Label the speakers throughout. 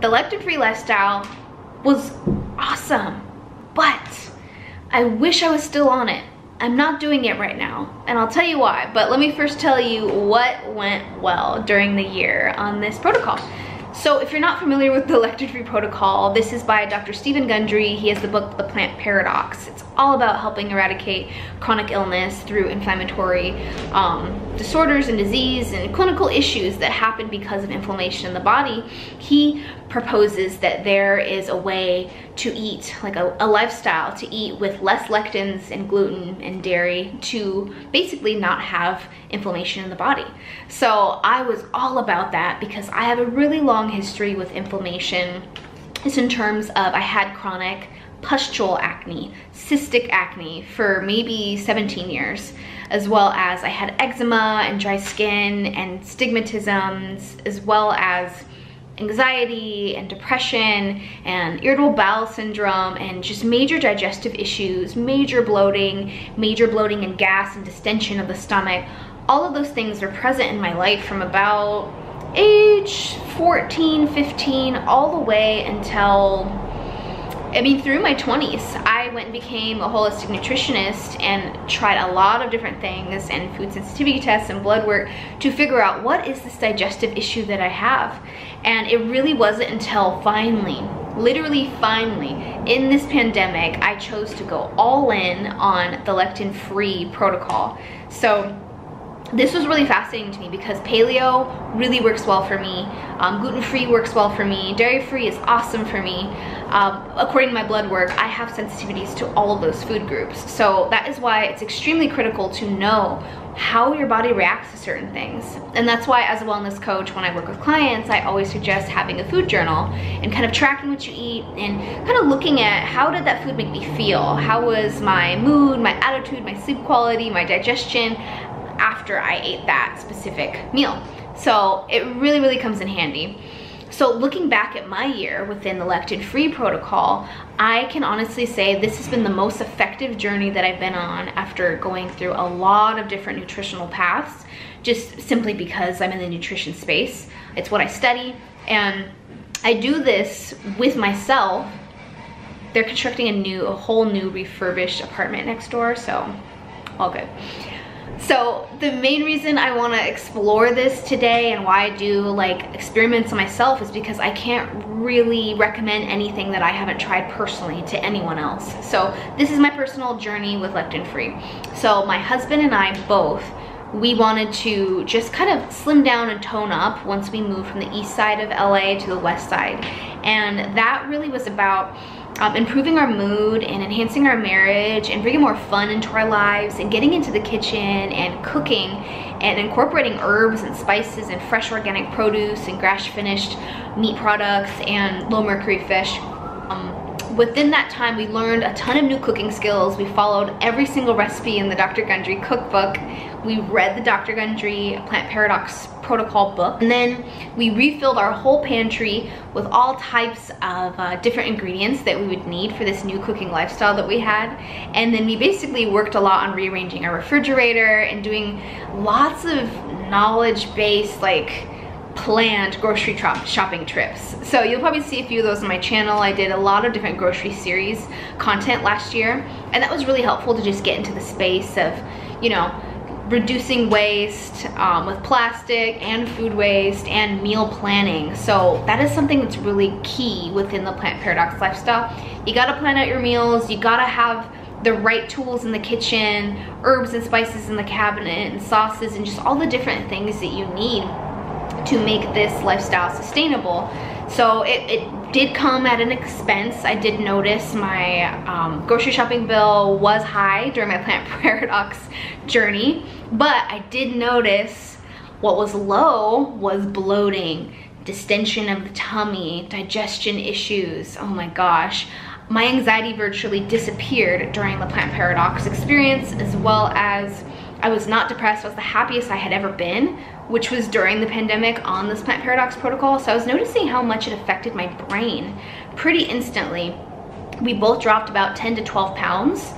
Speaker 1: the lectin-free lifestyle was awesome, but I wish I was still on it. I'm not doing it right now, and I'll tell you why, but let me first tell you what went well during the year on this protocol. So if you're not familiar with the lectin-free protocol, this is by Dr. Stephen Gundry. He has the book, The Plant Paradox. It's all about helping eradicate chronic illness through inflammatory disorders and disease and clinical issues that happen because of inflammation in the body. He proposes that there is a way to eat, like a lifestyle to eat with less lectins and gluten and dairy to basically not have inflammation in the body. So I was all about that because I have a really long history with inflammation. It's in terms of I had chronic pustule acne, cystic acne for maybe 17 years, as well as I had eczema and dry skin and stigmatisms, as well as anxiety and depression and irritable bowel syndrome and just major digestive issues, major bloating and gas and distension of the stomach. All of those things are present in my life from about age 14, 15, all the way until, through my 20s. I went and became a holistic nutritionist and tried a lot of different things and food sensitivity tests and blood work to figure out what is this digestive issue that I have. And it really wasn't until finally, literally finally, in this pandemic, I chose to go all in on the lectin-free protocol. So this was really fascinating to me because paleo really works well for me. Gluten-free works well for me. Dairy-free is awesome for me. According to my blood work, I have sensitivities to all of those food groups. So that is why it's extremely critical to know how your body reacts to certain things. And that's why as a wellness coach, when I work with clients, I always suggest having a food journal and kind of tracking what you eat and kind of looking at how did that food make me feel? How was my mood, my attitude, my sleep quality, my digestion after I ate that specific meal. So it really, really comes in handy. So looking back at my year within the lectin-free protocol, I can honestly say this has been the most effective journey that I've been on after going through a lot of different nutritional paths, just simply because I'm in the nutrition space. It's what I study, and I do this with myself. They're constructing a whole new refurbished apartment next door, so all good. So the main reason I want to explore this today and why I do like experiments on myself is because I can't really recommend anything that I haven't tried personally to anyone else. So this is my personal journey with lectin-free. So my husband and I both, we wanted to just kind of slim down and tone up once we moved from the east side of LA to the west side. And that really was about improving our mood and enhancing our marriage and bringing more fun into our lives and getting into the kitchen and cooking and incorporating herbs and spices and fresh organic produce and grass finished meat products and low mercury fish. Within that time, we learned a ton of new cooking skills. We followed every single recipe in the Dr. Gundry cookbook. We read the Dr. Gundry Plant Paradox Protocol book. And then we refilled our whole pantry with all types of different ingredients that we would need for this new cooking lifestyle that we had. And then we basically worked a lot on rearranging our refrigerator and doing lots of knowledge-based, like, planned grocery shopping trips. So you'll probably see a few of those on my channel. I did a lot of different grocery series content last year, and that was really helpful to just get into the space of, you know, reducing waste with plastic and food waste and meal planning. So that is something that's really key within the Plant Paradox lifestyle. You gotta plan out your meals, you gotta have the right tools in the kitchen, herbs and spices in the cabinet, and sauces, and just all the different things that you need to make this lifestyle sustainable. So it did come at an expense. I did notice my grocery shopping bill was high during my Plant Paradox journey, but I did notice what was low was bloating, distension of the tummy, digestion issues. Oh my gosh. My anxiety virtually disappeared during the Plant Paradox experience, as well as I was not depressed. I was the happiest I had ever been, which was during the pandemic on this Plant Paradox protocol. So I was noticing how much it affected my brain pretty instantly. We both dropped about 10 to 12 pounds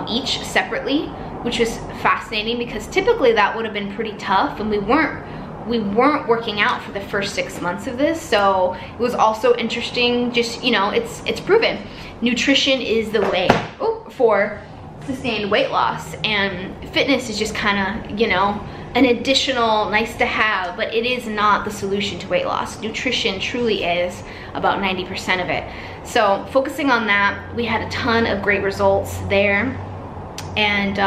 Speaker 1: each separately, which was fascinating because typically that would have been pretty tough, and we weren't we weren't working out for the first 6 months of this, so it was also interesting. Just, you know, it's proven nutrition is the way for sustained weight loss, and fitness is just kind of, you know, an additional nice to have, but it is not the solution to weight loss. Nutrition truly is about 90% of it. So focusing on that, we had a ton of great results there, and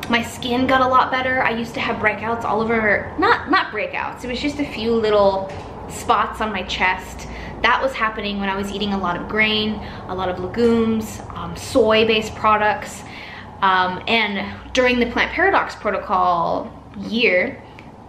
Speaker 1: my skin got a lot better. I used to have breakouts all over, not breakouts, it was just a few little spots on my chest. That was happening when I was eating a lot of grain, a lot of legumes, soy-based products, and during the Plant Paradox Protocol year,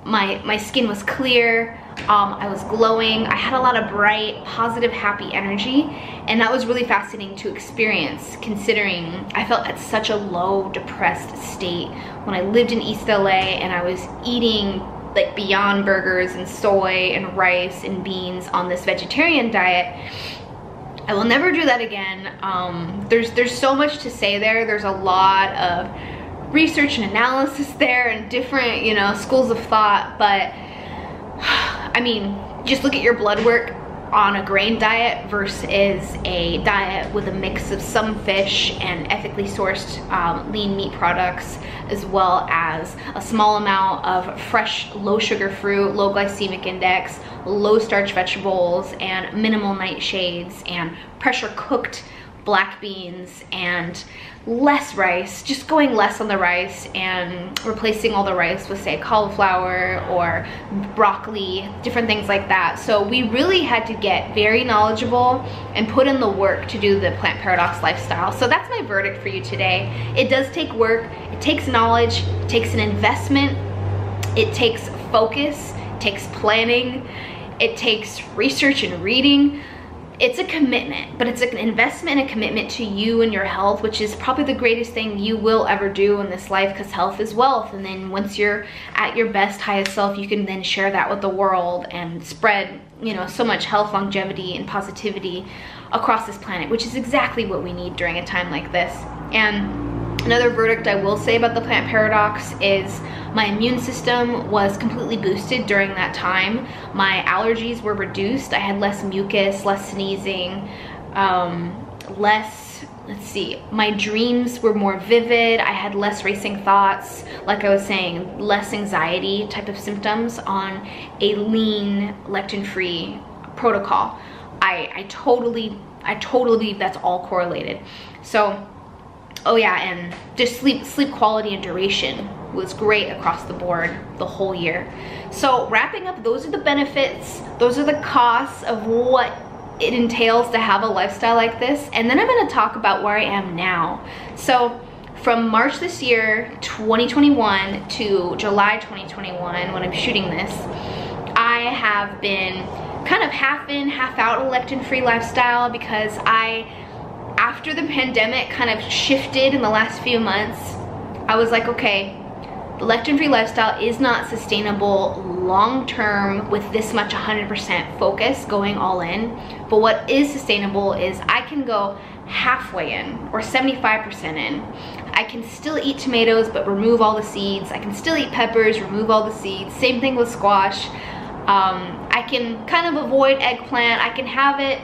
Speaker 1: my skin was clear, I was glowing, I had a lot of bright, positive, happy energy, and that was really fascinating to experience, considering I felt at such a low, depressed state when I lived in East LA and I was eating like Beyond Burgers and soy and rice and beans on this vegetarian diet. I will never do that again. There's so much to say there. There's a lot of research and analysis there and different, you know, schools of thought, but I mean, just look at your blood work on a grain diet versus a diet with a mix of some fish and ethically sourced lean meat products, as well as a small amount of fresh, low sugar fruit, low glycemic index, low starch vegetables, and minimal nightshades, and pressure cooked black beans, and less rice, just going less on the rice and replacing all the rice with, say, cauliflower or broccoli, different things like that. So we really had to get very knowledgeable and put in the work to do the Plant Paradox lifestyle. So that's my verdict for you today. It does take work, it takes knowledge, it takes an investment, it takes focus, it takes planning, it takes research and reading. It's a commitment, but it's an investment and a commitment to you and your health, which is probably the greatest thing you will ever do in this life, because health is wealth. And then once you're at your best, highest self, you can then share that with the world and spread, you know, so much health, longevity, and positivity across this planet, which is exactly what we need during a time like this. And another verdict I will say about the Plant Paradox is my immune system was completely boosted during that time. My allergies were reduced. I had less mucus, less sneezing, my dreams were more vivid. I had less racing thoughts, like I was saying, less anxiety type of symptoms on a lean, lectin-free protocol. I totally believe that's all correlated. So, oh yeah, and just sleep quality and duration was great across the board the whole year. So wrapping up, those are the benefits, those are the costs of what it entails to have a lifestyle like this. And then I'm gonna talk about where I am now. So from March this year, 2021 to July 2021, when I'm shooting this, I have been kind of half in, half out a lectin-free lifestyle, because after the pandemic kind of shifted in the last few months, I was like, okay, the lectin-free lifestyle is not sustainable long-term with this much 100% focus going all in. But what is sustainable is I can go halfway in or 75% in. I can still eat tomatoes but remove all the seeds. I can still eat peppers, remove all the seeds. Same thing with squash. I can kind of avoid eggplant. I can have it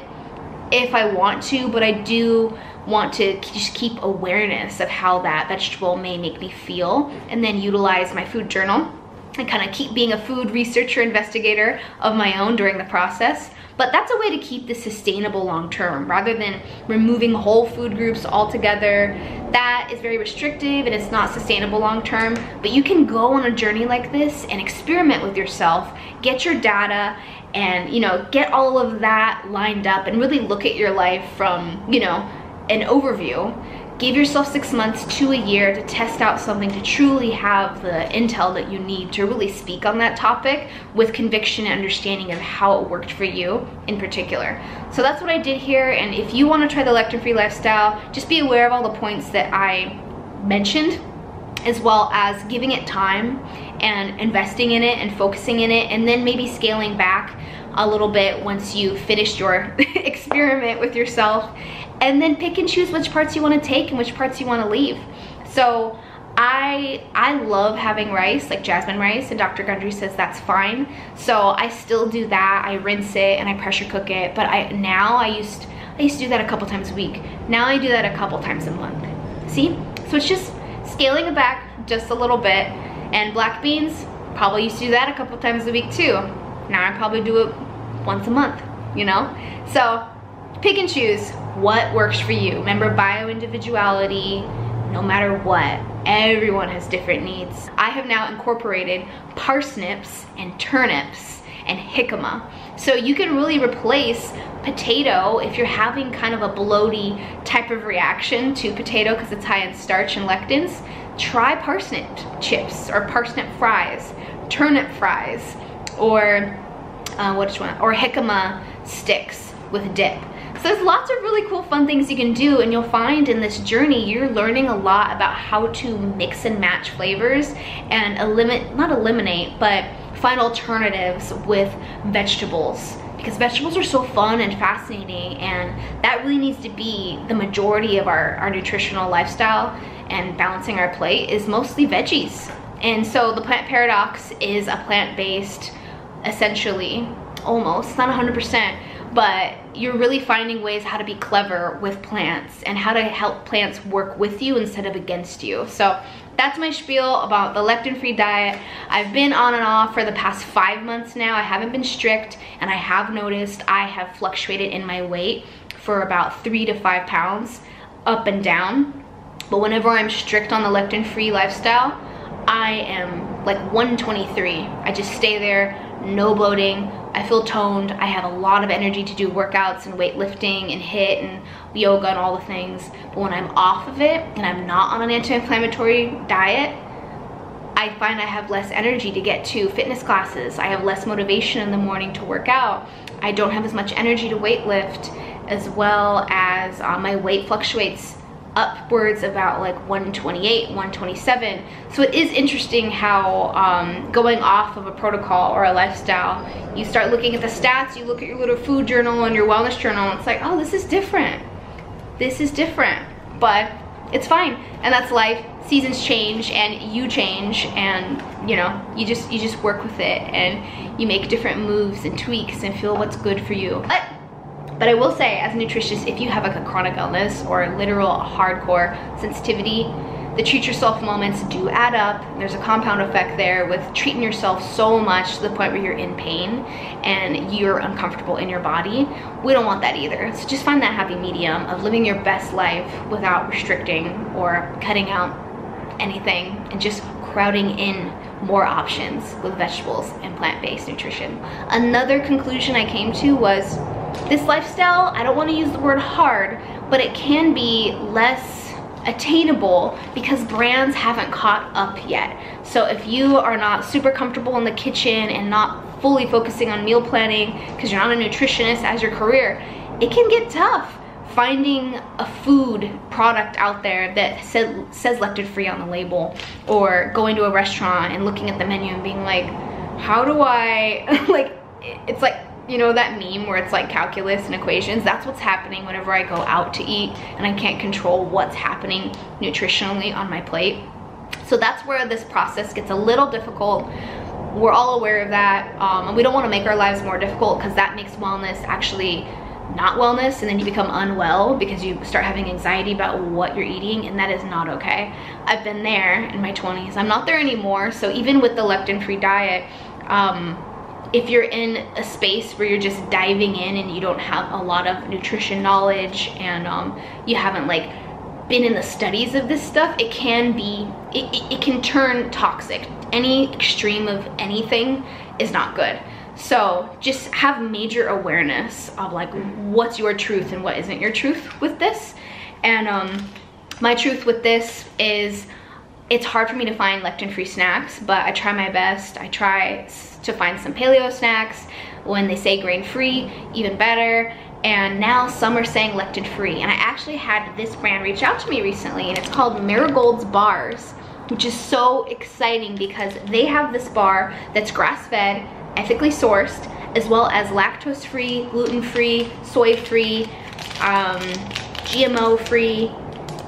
Speaker 1: if I want to, but I do want to just keep awareness of how that vegetable may make me feel, and then utilize my food journal and kind of keep being a food researcher, investigator of my own during the process. But that's a way to keep this sustainable long term, rather than removing whole food groups altogether. That is very restrictive and it's not sustainable long term. But you can go on a journey like this and experiment with yourself, get your data, and, you know, get all of that lined up and really look at your life from, you know, an overview. Give yourself 6 months to a year to test out something, to truly have the intel that you need to really speak on that topic with conviction and understanding of how it worked for you in particular. So that's what I did here. And if you want to try the lectin-free lifestyle, just be aware of all the points that I mentioned, as well as giving it time and investing in it and focusing in it, and then maybe scaling back a little bit once you've finished your experiment with yourself, and then pick and choose which parts you want to take and which parts you want to leave. So I love having rice, like jasmine rice, and Dr. Gundry says that's fine. So I still do that. I rinse it and I pressure cook it. But I used to do that a couple times a week. Now I do that a couple times a month. See? So it's just scaling it back just a little bit. And black beans, probably used to do that a couple times a week too. Now I probably do it once a month, you know? So pick and choose what works for you. Remember, bio-individuality, no matter what. Everyone has different needs. I have now incorporated parsnips and turnips and jicama. So you can really replace potato if you're having kind of a bloaty type of reaction to potato because it's high in starch and lectins. Try parsnip chips or parsnip fries, turnip fries, or or jicama sticks with dip. So there's lots of really cool fun things you can do, and you'll find in this journey you're learning a lot about how to mix and match flavors and not eliminate, but find alternatives with vegetables, because vegetables are so fun and fascinating, and that really needs to be the majority of our nutritional lifestyle, and balancing our plate is mostly veggies. And so the plant paradox is a plant-based, essentially, almost, not 100%, but you're really finding ways how to be clever with plants and how to help plants work with you instead of against you. So that's my spiel about the lectin-free diet. I've been on and off for the past 5 months now. I haven't been strict, and I have noticed I have fluctuated in my weight for about 3 to 5 pounds up and down. But whenever I'm strict on the lectin-free lifestyle, I am like 123. I just stay there, no bloating. I feel toned. I have a lot of energy to do workouts and weightlifting and HIIT and yoga and all the things. But when I'm off of it and I'm not on an anti-inflammatory diet, I find I have less energy to get to fitness classes. I have less motivation in the morning to work out. I don't have as much energy to weightlift, as well as my weight fluctuates upwards about like 128, 127. So it is interesting how going off of a protocol or a lifestyle, you start looking at the stats, you look at your little food journal and your wellness journal, and it's like, oh, this is different. This is different, but it's fine. And that's life. Seasons change and you change, and you know, you just work with it and you make different moves and tweaks and feel what's good for you. But I will say, as a nutritionist, if you have like a chronic illness or a literal hardcore sensitivity, the treat yourself moments do add up. There's a compound effect there with treating yourself so much to the point where you're in pain and you're uncomfortable in your body. We don't want that either. So just find that happy medium of living your best life without restricting or cutting out anything, and just crowding in more options with vegetables and plant-based nutrition. Another conclusion I came to was, this lifestyle, I don't want to use the word hard, but it can be less attainable because brands haven't caught up yet. So if you are not super comfortable in the kitchen and not fully focusing on meal planning because you're not a nutritionist as your career, it can get tough finding a food product out there that says lectin-free on the label, or going to a restaurant and looking at the menu and being like, how do I, like, it's like, you know that meme where it's like calculus and equations? That's what's happening whenever I go out to eat and I can't control what's happening nutritionally on my plate. So that's where this process gets a little difficult. We're all aware of that, and we don't want to make our lives more difficult, because that makes wellness actually not wellness, and then you become unwell because you start having anxiety about what you're eating, and that is not okay. I've been there in my 20s. I'm not there anymore. So even with the lectin-free diet, if you're in a space where you're just diving in and you don't have a lot of nutrition knowledge, and you haven't like been in the studies of this stuff, it can be, it can turn toxic. Any extreme of anything is not good. So just have major awareness of like what's your truth and what isn't your truth with this. And my truth with this is, it's hard for me to find lectin-free snacks, but I try my best. I try to find some paleo snacks. When they say grain-free, even better. And now some are saying lectin-free. And I actually had this brand reach out to me recently, and it's called Marigold's Bars, which is so exciting because they have this bar that's grass-fed, ethically sourced, as well as lactose-free, gluten-free, soy-free, GMO-free,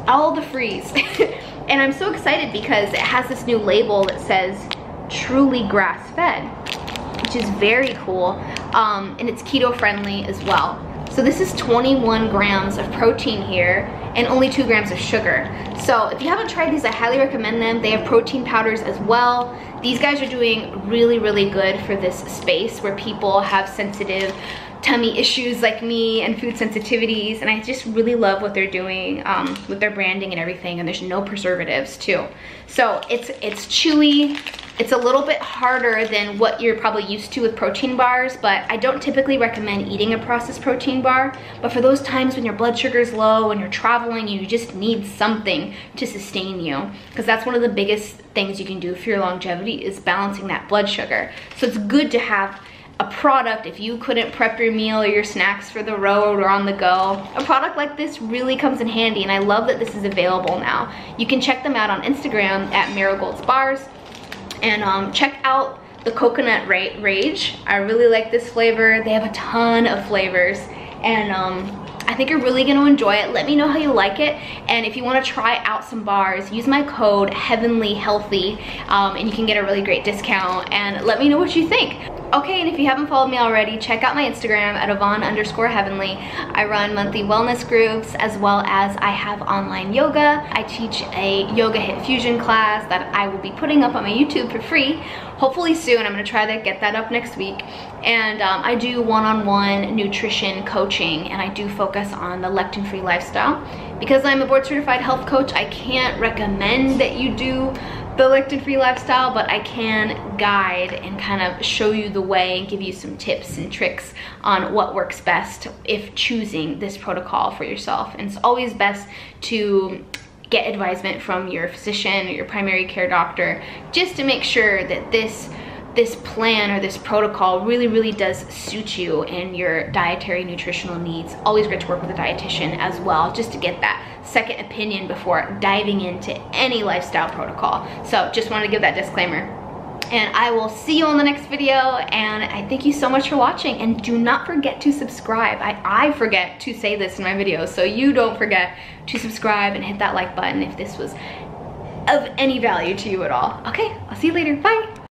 Speaker 1: all the frees. And I'm so excited because it has this new label that says truly grass-fed, which is very cool. And it's keto friendly as well. So this is 21 grams of protein here and only 2 grams of sugar. So if you haven't tried these, I highly recommend them. They have protein powders as well. These guys are doing really, really good for this space where people have sensitive tummy issues like me and food sensitivities, and I just really love what they're doing with their branding and everything, and there's no preservatives too. So it's chewy. It's a little bit harder than what you're probably used to with protein bars, but I don't typically recommend eating a processed protein bar. But for those times when your blood sugar is low and you're traveling, you just need something to sustain you, because that's one of the biggest things you can do for your longevity is balancing that blood sugar. So it's good to have a product if you couldn't prep your meal or your snacks for the road or on the go. A product like this really comes in handy, and I love that this is available now. You can check them out on Instagram at Marigold's Bars, and check out the Coconut Rage. I really like this flavor. They have a ton of flavors, and I think you're really gonna enjoy it. Let me know how you like it, and if you wanna try out some bars, use my code HEAVENLYHEALTHY, and you can get a really great discount, and let me know what you think. Okay, and if you haven't followed me already, check out my Instagram at Avonne_Heavenly. I run monthly wellness groups, as well as I have online yoga. I teach a yoga hit fusion class that I will be putting up on my YouTube for free, hopefully soon. I'm gonna try to get that up next week. And I do one-on-one nutrition coaching, and I do focus on the lectin-free lifestyle. Because I'm a board certified health coach, I can't recommend that you do the lectin-free lifestyle, but I can guide and kind of show you the way and give you some tips and tricks on what works best if choosing this protocol for yourself. And it's always best to get advisement from your physician or your primary care doctor, just to make sure that this plan or this protocol really does suit you and your dietary nutritional needs. Always great to work with a dietitian as well, just to get that second opinion before diving into any lifestyle protocol. So just wanted to give that disclaimer. And I will see you on the next video, and I thank you so much for watching, and do not forget to subscribe. I forget to say this in my videos, so you don't forget to subscribe and hit that like button if this was of any value to you at all. Okay, I'll see you later. Bye.